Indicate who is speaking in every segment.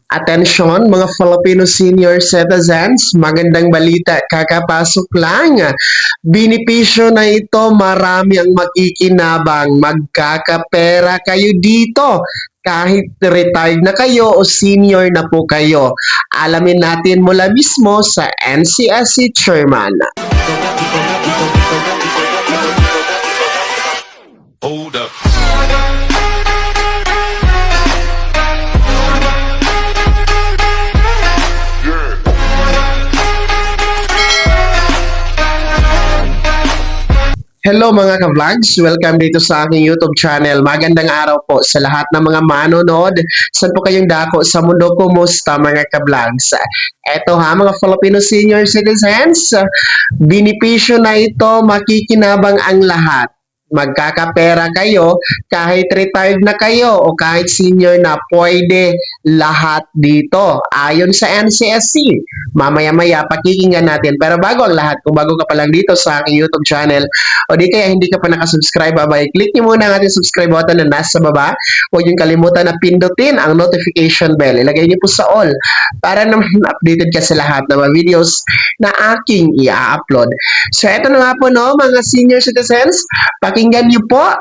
Speaker 1: Atensyon mga Filipino senior citizens, magandang balita kakapasok lang. Benepisyo na ito marami ang makikinabang. Magkakapera kayo dito kahit retired na kayo o senior na po kayo. Alamin natin mula mismo sa NCSC Chairman.
Speaker 2: Hold up.
Speaker 1: Hello mga ka-vlogs! Welcome dito sa aking YouTube channel. Magandang araw po sa lahat ng mga manonood. Saan po kayong dako sa mundo? Kumusta mga ka-vlogs? Eto ha mga Filipino senior citizens, benepisyo na ito, makikinabang ang lahat. Magkakapera kayo kahit retired na kayo o kahit senior na, pwede lahat dito ayon sa NCSC. Mamaya-maya pakikinggan natin, pero bago ang lahat, kung bago ka pa lang dito sa aking YouTube channel o di kaya hindi ka pa nakasubscribe, abay click nyo muna ang ating subscribe button na nasa baba. Huwag yung kalimutan na pindutin ang notification bell, ilagay nyo po sa all para naman updated ka sa lahat ng mga videos na aking i-upload. So eto na nga po no mga senior citizens, pakinggan niyo po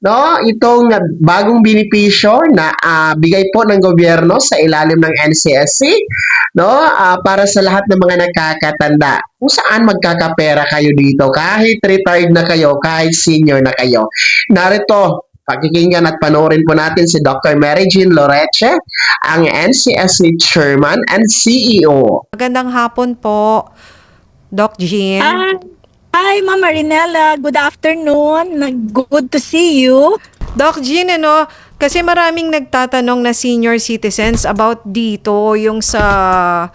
Speaker 1: no itong bagong benepisyo na bigay po ng gobyerno sa ilalim ng NCSC no para sa lahat ng mga nakakatanda, kung saan magkakapera kayo dito kahit retired na kayo, kahit senior na kayo. Narito, pakikinggan at panoorin po natin si Dr. Mary Jean Loreche, ang NCSC Chairman and CEO.
Speaker 3: Magandang hapon po, Doc Jean.
Speaker 4: Hi, Ma'am Marinela. Good afternoon. Good to see you.
Speaker 3: Doc Jean, kasi maraming nagtatanong na senior citizens about dito, yung sa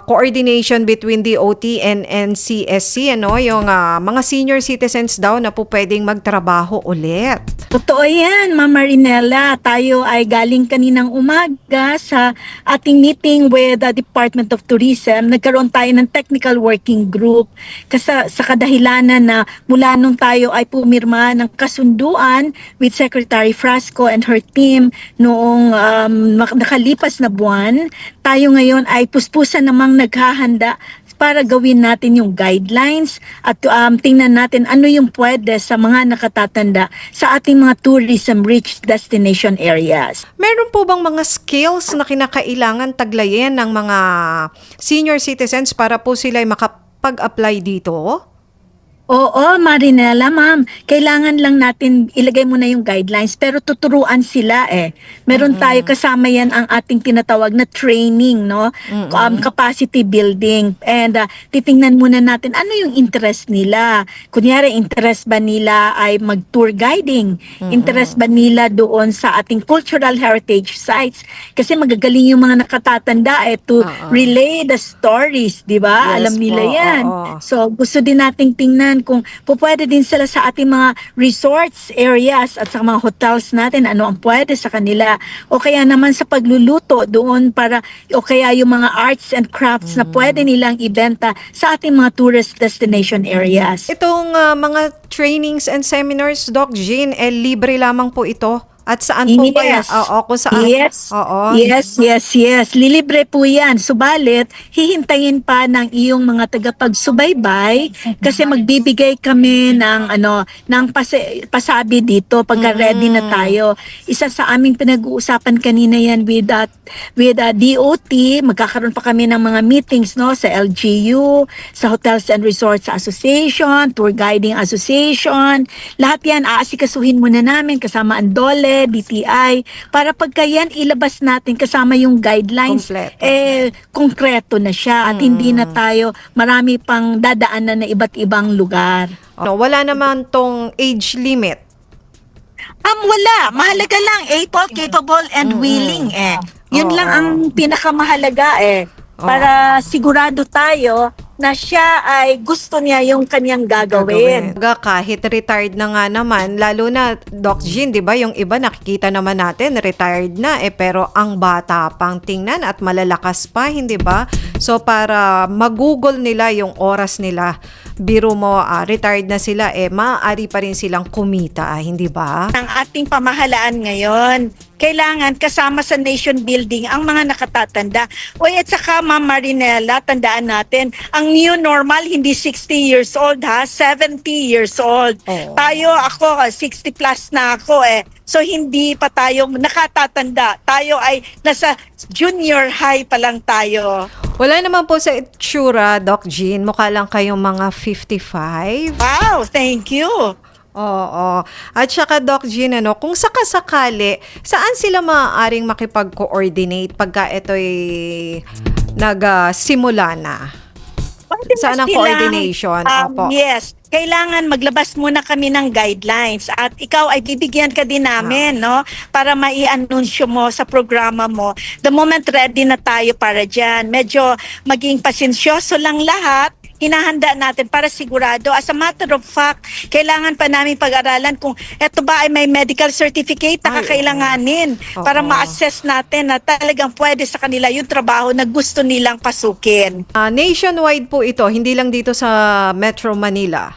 Speaker 3: coordination between DOT and NCSC, yung mga senior citizens daw na po pwedeng magtrabaho ulit.
Speaker 4: Totoo yan, Ma'am Marinela. Tayo ay galing kaninang umaga sa ating meeting with the Department of Tourism. Nagkaroon tayo ng technical working group kasi sa kadahilanan na mula nung tayo ay pumirma ng kasunduan with Secretary Frasco and her team noong nakalipas na buwan, tayo ngayon ay puspusan namang naghahanda para gawin natin yung guidelines at tingnan natin ano yung pwede sa mga nakatatanda sa ating mga tourism-rich destination areas.
Speaker 3: Meron po bang mga skills na kinakailangan taglayin ng mga senior citizens para po sila ay makapag-apply dito?
Speaker 4: Oo, Marinela, ma'am. Kailangan lang natin ilagay muna yung guidelines pero tuturuan sila eh. Meron tayo kasama yan ang ating tinatawag na training, no? Capacity building. And titingnan muna natin ano yung interest nila. Kunyari, interest ba nila ay mag-tour guiding? Interest ba nila doon sa ating cultural heritage sites? Kasi magagaling yung mga nakatatanda to relay the stories, di ba?
Speaker 3: Yes,
Speaker 4: Alam nila
Speaker 3: po,
Speaker 4: yan.
Speaker 3: oo.
Speaker 4: So, gusto din nating tingnan kung pwede din sila sa ating mga resorts areas at sa mga hotels natin, ano ang pwede sa kanila. O kaya naman sa pagluluto doon para, o kaya yung mga arts and crafts na pwede nilang ibenta sa ating mga tourist destination areas.
Speaker 3: Itong mga trainings and seminars, Doc Jean, libre lamang po ito? At saan po kaya?
Speaker 4: Yes.
Speaker 3: Oo, kung saan?
Speaker 4: Yes.
Speaker 3: Oo.
Speaker 4: Yes. Lilibre po yan. Subalit, hihintayin pa ng iyong mga tagapagsubaybay kasi magbibigay kami ng pasabi dito pagka ready na tayo. Isa sa aming pinag-uusapan kanina yan with DOT. Magkakaroon pa kami ng mga meetings no sa LGU, sa Hotels and Resorts Association, Tour Guiding Association. Lahat yan aasikasuhin muna namin kasama ang DOLE, DTI, para pagka yan ilabas natin kasama yung guidelines, konkreto na siya at hindi na tayo marami pang dadaanan na iba't ibang lugar.
Speaker 3: Wala naman tong age limit.
Speaker 4: Wala. Mahalaga lang able, capable, and willing Yun lang ang pinakamahalaga para sigurado tayo na siya ay gusto niya yung kanyang gagawin.
Speaker 3: Kahit retired na nga naman, lalo na Doc Jean, di ba? Yung iba nakikita naman natin, retired na pero ang bata pang tingnan at malalakas pa, hindi ba? So para magugol nila yung oras nila, biro mo, retired na sila, maaari pa rin silang kumita, hindi ba?
Speaker 4: Ang ating pamahalaan ngayon, kailangan kasama sa nation building ang mga nakatatanda. At saka Ma'am Marinela, tandaan natin, ang new normal hindi 60 years old ha, 70 years old.
Speaker 3: Oh.
Speaker 4: Ako 60 plus na ako eh. So hindi pa tayo nakatatanda. Tayo ay nasa junior high pa lang tayo.
Speaker 3: Wala naman po sa itsura, Doc Jean. Mukha lang kayong mga 55.
Speaker 4: Wow, thank you.
Speaker 3: Oo. At saka, Doc Jean, kung sakasakali, saan sila maaaring makipag-coordinate pagka ito'y nagsimula na?
Speaker 4: Pwede
Speaker 3: Saan ang
Speaker 4: silang,
Speaker 3: coordination? Opo.
Speaker 4: Yes. Kailangan maglabas muna kami ng guidelines at ikaw ay bibigyan ka din namin, no? Para mai-anunsyo mo sa programa mo. The moment ready na tayo para dyan. Medyo maging pasensyoso lang lahat. Hinahanda natin para sigurado. As a matter of fact, kailangan pa namin pag-aralan kung eto ba ay may medical certificate na kakailanganin para
Speaker 3: Oo.
Speaker 4: ma-assess natin na talagang pwede sa kanila yung trabaho na gusto nilang pasukin.
Speaker 3: Nationwide po ito, hindi lang dito sa Metro Manila.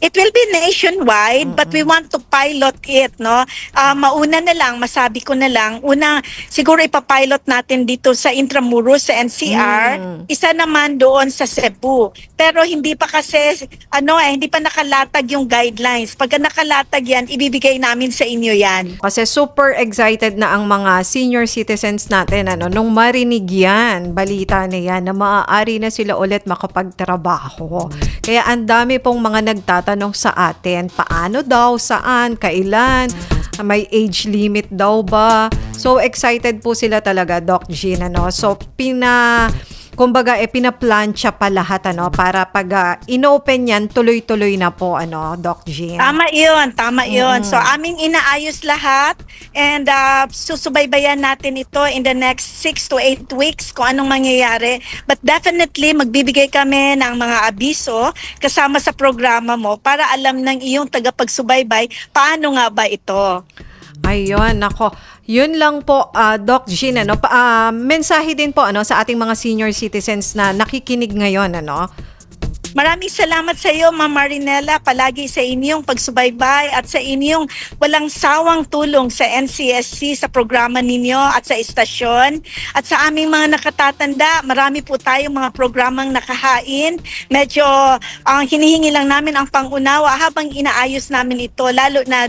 Speaker 4: It will be nationwide, but we want to pilot it, no? Mauna na lang, masabi ko na lang, una, siguro ipapilot natin dito sa Intramuros, sa NCR, isa naman doon sa Cebu. Pero hindi pa kasi, hindi pa nakalatag yung guidelines. Pagka nakalatag yan, ibibigay namin sa inyo yan.
Speaker 3: Kasi super excited na ang mga senior citizens natin, nung marinig yan, balita na yan, na maaari na sila ulit makapagtrabaho. Kaya ang dami pong mga nagtatanong sa atin, paano daw, saan, kailan, may age limit daw ba? So excited po sila talaga, Doc Jean, So kumbaga pinaplansya pa lahat para pag inopen yan, tuloy-tuloy na po Doc Jean.
Speaker 4: Tama 'yun. So aming inaayos lahat and susubaybayan natin ito in the next 6 to 8 weeks kung anong mangyayari. But definitely magbibigay kami ng mga abiso kasama sa programa mo para alam ng iyong tagapagsubaybay paano nga ba ito.
Speaker 3: Ayun, nako. Yun lang po, Doc Jean, mensahe din po sa ating mga senior citizens na nakikinig ngayon,
Speaker 4: Maraming salamat sa iyo, Ma'am Marinela, palagi sa inyong pagsubaybay at sa inyong walang sawang tulong sa NCSC, sa programa ninyo at sa istasyon. At sa aming mga nakatatanda, marami po tayong mga programang nakahain. Medyo hinihingi lang namin ang pangunawa habang inaayos namin ito, lalo na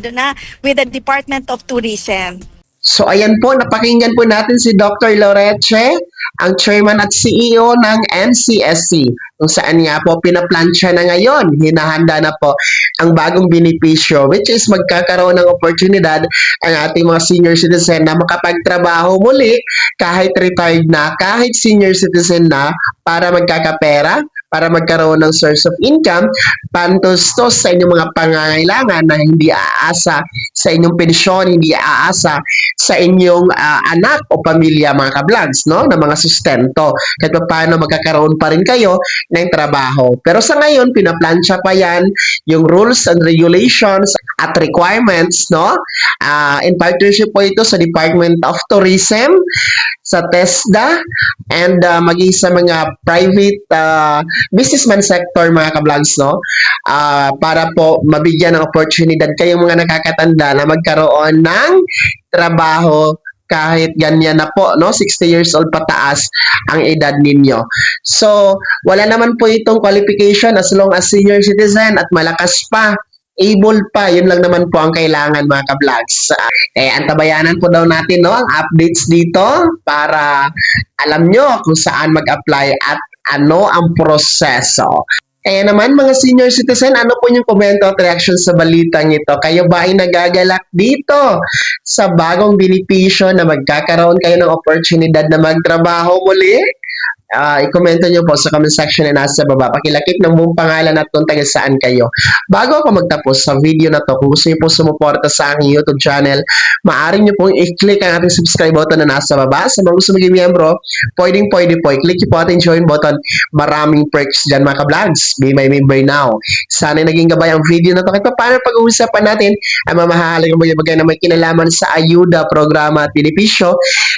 Speaker 4: with the Department of Tourism.
Speaker 1: So ayan po, napakinggan po natin si Dr. Loreche, ang chairman at CEO ng NCSC, kung saan nga po pinaplansya na ngayon, hinahanda na po ang bagong benepisyo, which is magkakaroon ng oportunidad ang ating mga senior citizen na makapagtrabaho muli kahit retired na, kahit senior citizen na, para magkakapera, para magkaroon ng source of income, pantustos sa inyong mga pangangailangan na hindi aasa sa inyong pensyon, hindi aasa sa inyong anak o pamilya, mga kablags, na mga sustento. Kahit paano magkakaroon pa rin kayo ng trabaho. Pero sa ngayon, pinaplansya pa yan yung rules and regulations at requirements, in partnership po ito sa Department of Tourism, sa TESDA, and maging sa mga private businessman sector, mga kablags, para po mabigyan ng oportunidad kayong mga nakakatanda na magkaroon ng trabaho kahit ganyan na po, 60 years old pataas ang edad ninyo. So, wala naman po itong qualification as long as senior citizen at malakas pa, able pa, yun lang naman po ang kailangan, mga kablags. Antabayanan po daw natin ang updates dito para alam nyo kung saan mag-apply at ano ang proseso. Kaya naman, mga senior citizen, ano po yung komento at reaction sa balitang ito? Kayo ba ay nagagalak dito sa bagong benepisyo na magkakaroon kayo ng oportunidad na magtrabaho muli? I-komento nyo po sa comment section na nasa baba. Pakilakip ng buong pangalan at kung taga saan kayo. Bago ako magtapos sa video na to, kung gusto nyo po sumuporta sa aking YouTube channel, maaari nyo pong i-click ang ating subscribe button na nasa baba. Sa mga gusto maging miyembro, pwede po. I-click nyo po ating join button. Maraming perks dyan, mga ka-vlogs. Be my member now. Sana naging gabay ang video na to. Kahit paano pag-uusapan natin ang mamahalagang bagay na may kinalaman sa ayuda, programa at benepisyo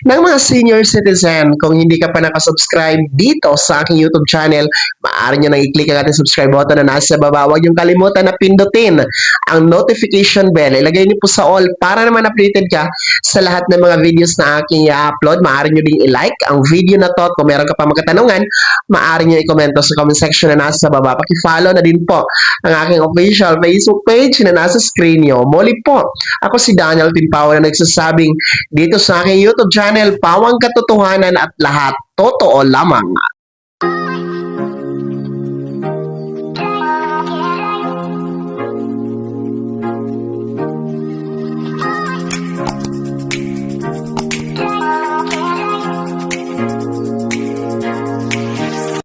Speaker 1: ng mga senior citizen. Kung hindi ka pa nakasubscribe, katutuhanan dito sa aking YouTube channel, maaari nyo nang i-click ang ating subscribe button na nasa baba. Huwag yung kalimutan na pindutin ang notification bell. Ilagay niyo po sa all para naman updated ka sa lahat ng mga videos na aking i-upload. Maaari nyo ding i-like ang video na to. Kung meron ka pa mga katanungan, maaari nyo i-komento sa comment section na nasa baba. Paki-follow na din po ang aking official Facebook page na nasa screen nyo. Muli po, ako si Daniel Timpaw na nagsasabing dito sa aking YouTube channel, pawang katotohanan at lahat totoo lamang.